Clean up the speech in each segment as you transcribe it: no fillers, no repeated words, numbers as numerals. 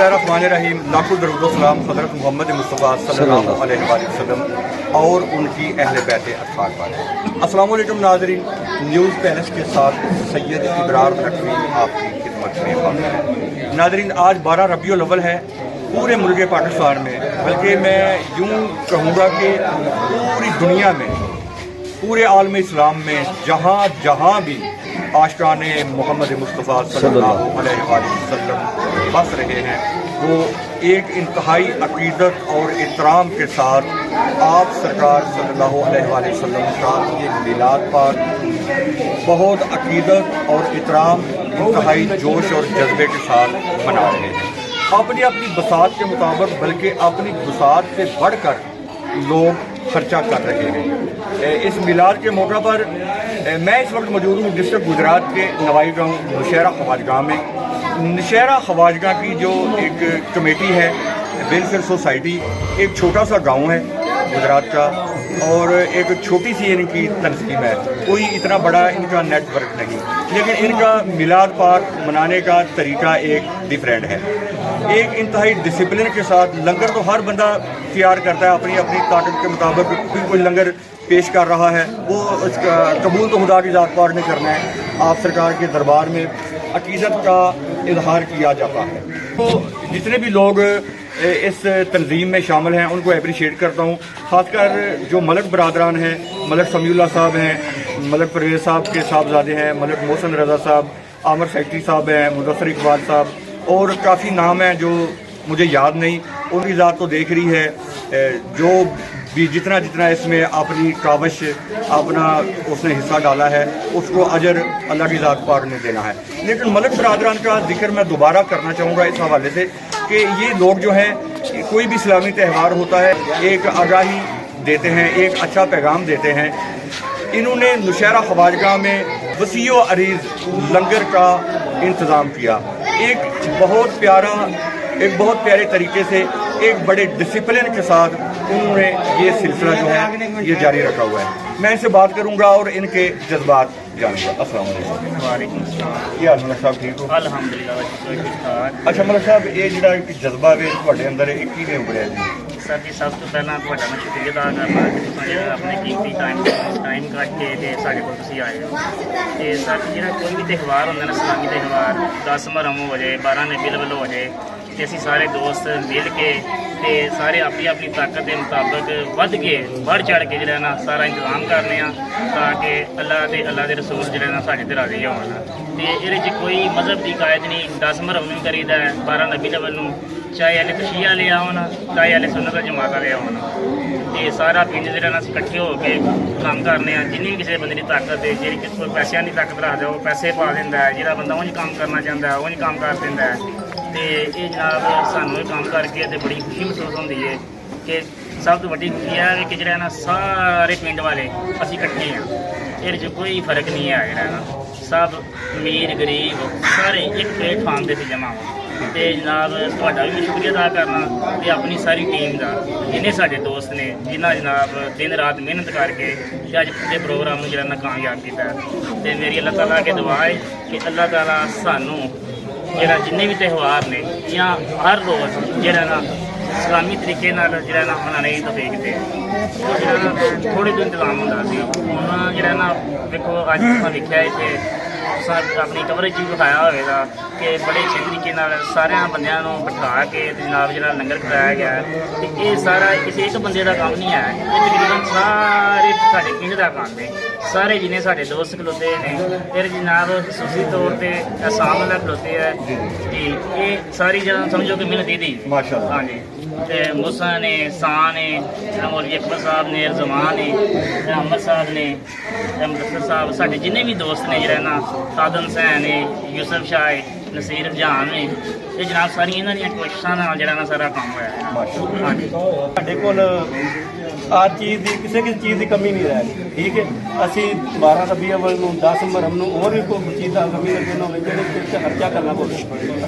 बिस्मिल्लाहिर्रहमानिर्रहीम। लाखों दरूद व सलाम हज़रत मोहम्मद मुस्तफ़ा सल्लल्लाहु अलैहि वसल्लम और उनकी अहले बैत अत्हार पर। अस्सलाम वालेकुम नाज़रीन, न्यूज़ पैलेस के साथ सैयद इब्रार नकवी आपकी खिदमत में हाज़िर है। नाज़रीन, आज 12 रबीउल अव्वल है पूरे मुल्क पाकिस्तान में, बल्कि मैं यूँ कहूँगा कि पूरी दुनिया में, पूरे आलम इस्लाम में जहाँ जहाँ भी आशिकाने मोहम्मद मुस्तफ़ा सल्लल्लाहु अलैहि वसल्लम बस रहे हैं, वो एक इंतहाई अक़ीदत और इहतराम के साथ आप सरकार सल्लल्लाहु अलैहि वसल्लम का ये मिलाद पाक बहुत अक़ीदत और इहतराम, इंतहाई जोश और जज्बे के साथ मना रहे हैं। अपनी अपनी बसात के मुताबिक, बल्कि अपनी बसात से बढ़कर लोग खर्चा कर रहे हैं। इस मिलाद के मौका पर मैं इस वक्त मौजूद हूँ डिस्ट्रिक्ट गुजरात के नवाई गाँव नौशहरा ख्वाजगाह में। नौशहरा ख्वाजगाह की जो एक कमेटी है, वेलफेयर सोसाइटी, एक छोटा सा गांव है गुजरात का और एक छोटी सी इनकी तंजीम है। कोई इतना बड़ा इनका नेटवर्क नहीं, लेकिन इनका मिलाद पाक मनाने का तरीका एक डिफरेंट है। एक इंतहाई डिसिप्लिन के साथ लंगर तो हर बंदा तैयार करता है अपनी अपनी ताकत के मुताबिक। कोई लंगर पेश कर रहा है, वो उसका कबूल तो खुदा की ज़ात पाक ने करना है। आप सरकार के दरबार में अक़ीदत का इजहार किया जाता है। तो जितने भी लोग इस तंजीम में शामिल हैं उनको अप्रिशिएट करता हूँ। ख़ासकर जो मलक बरादरान हैं, मलक समीउल्लाह साहब हैं, मलक परवेज़ साहब के साहबजादे हैं, मलक मोहसिन रज़ा साहब, आमर सेक्रेटरी साहब हैं, मुदस्सिर इकबाल साहब, और काफ़ी नाम हैं जो मुझे याद नहीं। उनकी ज़ात तो देख रही है, जो भी जितना जितना इसमें अपनी काविश अपना उसने हिस्सा डाला है, उसको अजर अल्लाह की ज़ात पाक ने देना है। लेकिन मलक बरादरान का जिक्र मैं दोबारा करना चाहूँगा इस हवाले से कि ये लोग जो हैं, कोई भी इस्लामी त्यौहार होता है, एक आगाही देते हैं, एक अच्छा पैगाम देते हैं। इन्होंने नौशहरा ख्वाजगाह में वसी व अरीज़ लंगर का इंतज़ाम किया। एक बहुत प्यारे तरीके से, एक बड़े डिसिप्लिन के साथ उन्होंने ये सिलसिला जो है ये जारी रखा हुआ है। मैं इनसे बात करूंगा और इनके जज्बात जानूंगा। अस्सलाम वालेकुम। क्या हाल मलक साहब, ठीक हो? अल्हम्दुलिल्लाह। अच्छा मलक साहब, ये जो जज्बा है ਤੁਹਾਡੇ ਅੰਦਰ ਇਹ ਕਿਵੇਂ ਉਭਰਿਆ ਜੀ? ਸਰ ਜੀ, ਸਭ ਤੋਂ ਪਹਿਲਾਂ ਤੁਹਾਡਾ ਮੈਂ ਸ਼ੁਕਰੀਆ ਅਦਾ ਕਰਨਾ ਕਿ ਤੁਸੀਂ ਆਪਣੇ ਕੀਮਤੀ ਟਾਈਮ ਕੱਢ ਕੇ ਤੇ ਸਾਡੇ ਕੋਲ ਤੁਸੀਂ ਆਏ ਹੋ। ਤੇ ਸਰ, ਜਿਹੜਾ ਕੋਈ ਵੀ ਤਿਉਹਾਰ ਹੁੰਦਾ ਨਾ, ਇਸਲਾਮੀ ਤਿਉਹਾਰ, 10 ਮੁਹਰਮ ਹੋ ਜਾਏ, 12 ਰਬੀਉਲ ਅੱਵਲ ਹੋ ਜਾਏ, ਤੇ ਅਸੀਂ ਸਾਰੇ ਦੋਸਤ ਮਿਲ ਕੇ ਤੇ ਸਾਰੇ ਆਪਣੀ ਆਪਣੀ ਤਾਕਤ ਦੇ ਮੁਤਾਬਕ ਵੱਧ ਕੇ बढ़ चढ़ के ਜਿਹੜਾ ਨਾ ਸਾਰਾ ਇੰਤਜ਼ਾਮ ਕਰਨੇ ਆ ਤਾਂ ਕਿ ਅੱਲਾਹ ਤੇ ਅੱਲਾਹ ਦੇ ਰਸੂਲ ਜਿਹੜਾ ਨਾ ਸਾਡੇ ਤੇ ਰਾਜ਼ੀ ਹੋਣ। ਤੇ ਇਹਦੇ 'ਚ ਕੋਈ ਮਜ਼ਹਬ ਦੀ ਕਾਇਦ ਨਹੀਂ। 10 ਮੁਹਰਮ ਨੂੰ ਕਰੀਦਾ, 12 ਰਬੀਉਲ ਅੱਵਲ ਨੂੰ, ਚਾਹੇ ਅਹਿਲੇ ਤਸ਼ੀਆ ਲੈ ਆਉਣ, ਚਾਹੇ ਅਹਿਲੇ ਸੁन्नत ਵਲ ਜਮਾਤ ਲੈ ਆਉਣ। ਤੇ ਸਾਰਾ ਪਿੰਡ ਜਿਹੜਾ ਨਾ ਇਕੱਠੇ ਹੋ ਕੇ ਕੰਮ ਕਰਨੇ ਆ। ਜਿੰਨੀ ਵੀ ਕਿਸੇ ਬੰਦੇ ਦੀ ਤਾਕਤ ਹੈ, ਜਿਹੜੀ ਕਿਸੇ ਕੋਲ ਪੈਸਿਆਂ ਦੀ ਤਾਕਤ ਰੱਖਦਾ ਉਹ ਪੈਸੇ ਪਾ ਦਿੰਦਾ ਹੈ, ਜਿਹੜਾ ਬੰਦਾ ਉਂਝ ਕੰਮ ਕਰਨਾ ਚਾਹੁੰਦਾ ਉਂਝ ਕੰਮ ਕਰ ਦਿੰਦਾ ਹੈ। ਤੇ ਇਹ ਜਨਾਬ ਸਾਨੂੰ ਇਹ ਕੰਮ ਕਰਕੇ ਤੇ ਬੜੀ ਖੁਸ਼ੀ ਮਹਿਸੂਸ ਹੁੰਦੀ ਹੈ ਕਿ ਸਭ ਤੋਂ ਵੱਡੀ ਖੁਸ਼ੀ ਹੈ ਕਿ ਜਿਹੜਾ ਨਾ ਸਾਰੇ ਪਿੰਡ ਵਾਲੇ ਅਸੀਂ ਇਕੱਠੇ ਹਾਂ। ਇਹਦੇ 'ਚ ਕੋਈ ਫਰਕ ਨਹੀਂ ਹੈ। ਜਿਹੜਾ ਨਾ ਸਭ ਅਮੀਰ ਗਰੀਬ ਸਾਰੇ ਇੱਕ ਪਲੇਟਫਾਰਮ 'ਤੇ ਅਸੀਂ ਜਮ੍ਹਾਂ ਹਾਂ। ਤੇ ਜਨਾਬ ਤੁਹਾਡਾ ਵੀ ਸ਼ੁਕਰੀਆ ਅਦਾ ਕਰਨਾ ਤੇ ਆਪਣੀ ਸਾਰੀ ਟੀਮ ਦਾ, ਜਿੰਨੇ ਸਾਡੇ ਦੋਸਤ ਨੇ, ਜਿਨ੍ਹਾਂ ਜਨਾਬ ਦਿਨ ਰਾਤ ਮਿਹਨਤ ਕਰਕੇ ਤੇ ਅੱਜ ਪੂਰੇ ਪ੍ਰੋਗਰਾਮ ਨੂੰ ਜਿਹੜਾ ਨਾ ਕਾਮਯਾਬ ਕੀਤਾ। ਤੇ ਮੇਰੀ ਅੱਲਾਹ ਤਾਲਾ ਅੱਗੇ ਦੁਆ ਹੈ ਕਿ ਅੱਲਾਹ ਤਾਲਾ ਸਾਨੂੰ ਜਿਹੜਾ ਜਿੰਨੇ ਵੀ ਤਿਉਹਾਰ ਨੇ ਜਾਂ ਹਰ ਰੋਜ਼ ਜਿਹੜਾ ਨਾ ਇਸਲਾਮੀ ਤਰੀਕੇ ਨਾਲ ਜਿਹੜਾ ਨਾ ਮਨਾਉਣੇ ਦੀ ਤੌਫੀਕ ਦੇ। ਜਿਹੜਾ ਨਾ ਥੋੜ੍ਹੇ ਤੋਂ ਇੰਤਜ਼ਾਮ ਹੁੰਦਾ ਸੀ, ਹੁਣ ਜਿਹੜਾ ਨਾ ਵੇਖੋ ਅੱਜ ਆਪਾਂ ਵੇਖਿਆ ਇੱਥੇ ਆਪਣੀ ਕਵਰੇਜ ਵੀ ਵਿਖਾਇਆ ਹੋਵੇਗਾ ਕਿ ਬੜੇ ਅੱਛੇ ਤਰੀਕੇ ਨਾਲ ਸਾਰਿਆਂ ਬੰਦਿਆਂ ਨੂੰ ਬਿਠਾ ਕੇ ਜਨਾਬ ਜਿਹੜਾ ਲੰਗਰ ਖਿਲਾਇਆ ਗਿਆ। ਅਤੇ ਇਹ ਸਾਰਾ ਕਿਸੇ ਇੱਕ ਬੰਦੇ ਦਾ ਕੰਮ ਨਹੀਂ ਹੈ, ਇਹ ਤਕਰੀਬਨ ਸਾਰੇ ਸਾਡੇ ਪਿੰਡ ਦਾ ਕੰਮ ਹੈ। ਸਾਰੇ ਜਿੰਨੇ ਸਾਡੇ ਦੋਸਤ ਖਲੋਤੇ ਨੇ, ਫਿਰ ਜਨਾਬ ਖਸੂਸੀ ਤੌਰ 'ਤੇ ਅਸਾਮ ਵਾਲਾ ਖਲੋਤੇ ਹੈ ਜੀ। ਇਹ ਸਾਰੀ ਜਗ੍ਹਾ ਸਮਝੋ ਕਿ ਮਿਹਨਤ ਇਹਦੀ ਮਾਸ਼ਾਅੱਲਾ। ਹਾਂਜੀ, ਤੇ ਮੂਸਾ ਨੇ, ਸਾਹ ਨੇ, ਮੌਲਵੀ ਅਕਬਰ ਸਾਹਿਬ ਨੇ, ਰਜ਼ਵਾਨ ਨੇ, ਅਹਿਮਦ ਸਾਹਿਬ ਨੇ, ਮੁਦੱਸਰ ਸਾਹਿਬ, ਸਾਡੇ ਜਿੰਨੇ ਵੀ ਦੋਸਤ ਨੇ ਜਿਹੜਾ ਨਾ, ਕਾਦਮ ਹੁਸੈਨ ਨੇ, ਯੂਸਫ ਸ਼ਾਹ ਹੈ, ਨਸੀਰ ਰੁਝਾਨ ਨੇ, ਇਹ ਜਨਾਬ ਸਾਰੀਆਂ ਇਹਨਾਂ ਦੀਆਂ ਕੋਸ਼ਿਸ਼ਾਂ ਨਾਲ ਜਿਹੜਾ ਨਾ ਸਾਰਾ ਕੰਮ ਹੋਇਆ ਹੈ। ਹਾਂਜੀ, ਸਾਡੇ ਕੋਲ ਹਰ ਚੀਜ਼ ਦੀ ਕਿਸੇ ਚੀਜ਼ ਦੀ ਕਮੀ ਨਹੀਂ ਰਹਿ ਗਈ। ਠੀਕ ਹੈ। ਅਸੀਂ 12 ਰਬੀਉਲ ਅਵੱਲ ਨੂੰ 10 ਮੁਹਰਮ ਨੂੰ ਹੋਰ ਵੀ ਕੋਈ ਚੀਜ਼ ਦਾ ਕਮੀ ਲੱਗੇ ਨਾ ਹੋਵੇ ਜਿਹੜੇ ਤੇ ਖਰਚਾ ਕਰਨਾ ਪਵੇ।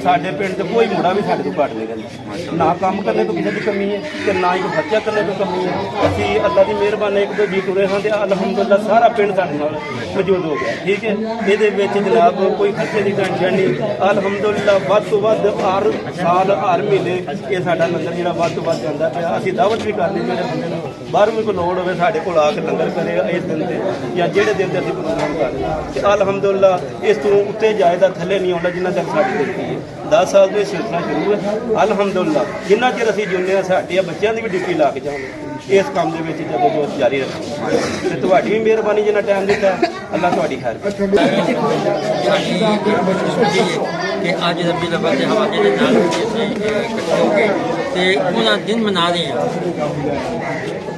ਸਾਡੇ ਪਿੰਡ 'ਚ ਕੋਈ ਮੁੰਡਾ ਵੀ ਸਾਡੇ ਤੋਂ ਘੱਟ ਨਹੀਂ ਰਹਿੰਦਾ, ਨਾ ਕੰਮ ਕਰਨੇ ਤੋਂ ਕਿਸੇ ਦੀ ਕਮੀ ਹੈ ਤੇ ਨਾ ਹੀ ਖਰਚਾ ਕਰਨੇ ਤੋਂ ਕਮੀ ਹੈ। ਅਸੀਂ ਅੱਲਾ ਦੀ ਮਿਹਰਬਾਨੀ ਇੱਕ ਦੋ ਜੀ ਤੁਰੇ ਹਾਂ ਤੇ ਅਲਹਮਦੁਲਿਲਾ ਸਾਰਾ ਪਿੰਡ ਸਾਡੇ ਨਾਲ ਮੌਜੂਦ ਹੋ ਗਿਆ, ਠੀਕ ਹੈ। ਇਹਦੇ ਵਿੱਚ ਜਨਾਬ ਕੋਈ ਖਰਚੇ ਦੀ ਟੈਨਸ਼ਨ ਨਹੀਂ, ਅਲਹਮਦੁਲਿਲਾ ਵੱਧ ਤੋਂ ਵੱਧ ਹਰ ਸਾਲ ਹਰ ਮਹੀਨੇ ਇਹ ਸਾਡਾ ਲੰਗਰ ਜਿਹੜਾ ਵੱਧ ਤੋਂ ਵੱਧ ਜਾਂਦਾ ਪਿਆ। ਅਸੀਂ ਦਾਵਤ ਵੀ ਕਰਦੇ ਜਿਹੜੇ ਬੰਦੇ ਨੂੰ ਬਾਹਰੋਂ ਵੀ ਕੋਈ ਲੋੜ ਹੋਵੇ ਸਾਡੇ ਕੋਲ ਆ ਕੇ ਲੰਗਰ ਕਰੇ ਇਸ ਦਿਨ ਤੇ ਜਾਂ ਜਿਹੜੇ ਦਿਨ ਤੇ ਅਸੀਂ ਪ੍ਰੋਗਰਾਮ ਕਰਦੇ ਤੇ ਅਲਹਮਦੁਲਿਲਾ ਇਸ ਤੋਂ ਉੱਤੇ ਜਾਇਦਾ ਥੱਲੇ ਨਹੀਂ ਆਉਂਦਾ ਜਿੰਨਾ ਤੱਕ ਸਾਡੀ ਡਿਊਟੀ ਹੈ। 10 ਸਾਲ ਤੋਂ ਇਹ ਸਿਲਸਿਲਾ ਸ਼ੁਰੂ ਹੈ ਅਲਹਮਦੁਲਿਲਾ। ਜਿੰਨਾ ਚਿਰ ਅਸੀਂ ਜੁੜਨੇ ਹਾਂ ਸਾਡੀਆਂ ਬੱਚਿਆਂ ਦੀ ਵੀ ਡਿਊਟੀ ਲਾ ਕੇ ਜਾਵਾਂਗੇ ਇਸ ਕੰਮ ਦੇ ਵਿੱਚ ਜਦੋਂ ਜੋ ਜਾਰੀ ਰੱਖਾਂਗੇ ਤੇ ਤੁਹਾਡੀ ਵੀ ਮਿਹਰਬਾਨੀ ਜਿੰਨਾ ਟਾਈਮ ਦਿੱਤਾ ਅੱਲਾ ਤੁਹਾਡੀ ਖੈਰ ਕਰੇ। ਕਿ ਅੱਜ ਰਬੀਉਲ ਅਵੱਲ ਦੇ ਹਵਾਲੇ ਦੇ ਨਾਲ ਅਸੀਂ ਇਕੱਠੇ ਹੋ ਕੇ ਤੇ ਉਹਦਾ ਦਿਨ ਮਨਾ ਰਹੇ ਹਾਂ।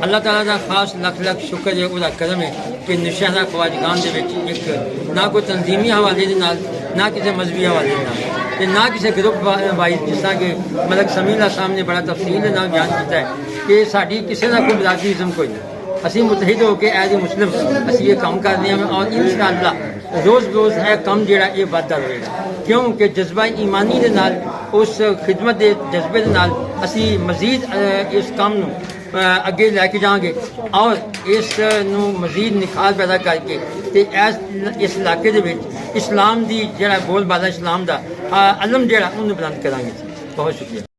ਅੱਲਾਹ ਤਾਲਾ ਦਾ ਖਾਸ ਲੱਖ ਲੱਖ ਸ਼ੁਕਰ ਹੈ, ਉਹਦਾ ਕਰਮ ਹੈ ਕਿ ਨੌਸ਼ਹਿਰਾ ਖਵਾਜਗਾਨ ਦੇ ਵਿੱਚ ਇੱਕ ਨਾ ਕੋਈ ਤਨਜ਼ੀਮੀ ਹਵਾਲੇ ਦੇ ਨਾਲ, ਨਾ ਕਿਸੇ ਮਜ਼ਹਬੀ ਹਵਾਲੇ ਦੇ ਨਾਲ ਤੇ ਨਾ ਕਿਸੇ ਗਰੁੱਪ ਵਾਈਜ਼, ਜਿਸ ਤਰ੍ਹਾਂ ਕਿ ਮਲਕ ਸਮੀਲਾ ਸਾਹਿਬ ਨੇ ਬੜਾ ਤਫਸੀਲ ਦੇ ਨਾਲ ਬਿਆਨ ਕੀਤਾ ਹੈ ਕਿ ਸਾਡੀ ਕਿਸੇ ਦਾ ਕੋਈ ਬਰਾਦਰੀਜ਼ਮ ਕੋਈ ਨਹੀਂ। ਅਸੀਂ ਮੁਤਹਿਦ ਹੋ ਕੇ ਐਜ਼ ਏ ਮੁਸਲਿਮ ਅਸੀਂ ਇਹ ਕੰਮ ਕਰ ਰਹੇ ਹਾਂ ਔਰ ਇਨਸ਼ਾਅੱਲਾ ਰੋਜ਼ ਰੋਜ਼ ਇਹ ਕੰਮ ਜਿਹੜਾ ਇਹ ਵੱਧਦਾ ਰਹੇਗਾ, ਕਿਉਂਕਿ ਜਜ਼ਬਾ ਈਮਾਨੀ ਦੇ ਨਾਲ, ਉਸ ਖਿਦਮਤ ਦੇ ਜਜ਼ਬੇ ਦੇ ਨਾਲ ਅਸੀਂ ਮਜ਼ੀਦ ਇਸ ਕੰਮ ਨੂੰ ਅੱਗੇ ਲੈ ਕੇ ਜਾਵਾਂਗੇ ਔਰ ਇਸ ਨੂੰ ਮਜ਼ੀਦ ਨਿਖਾਰ ਪੈਦਾ ਕਰਕੇ ਤੇ ਇਸ ਇਲਾਕੇ ਦੇ ਵਿੱਚ ਇਸਲਾਮ ਦੀ ਜਿਹੜਾ ਬੋਲਬਾਲਾ ਇਸਲਾਮ ਦਾ ਅਲਮ ਜਿਹੜਾ ਉਹਨੂੰ ਬੁਲੰਦ ਕਰਾਂਗੇ। ਬਹੁਤ ਸ਼ੁਕਰੀਆ।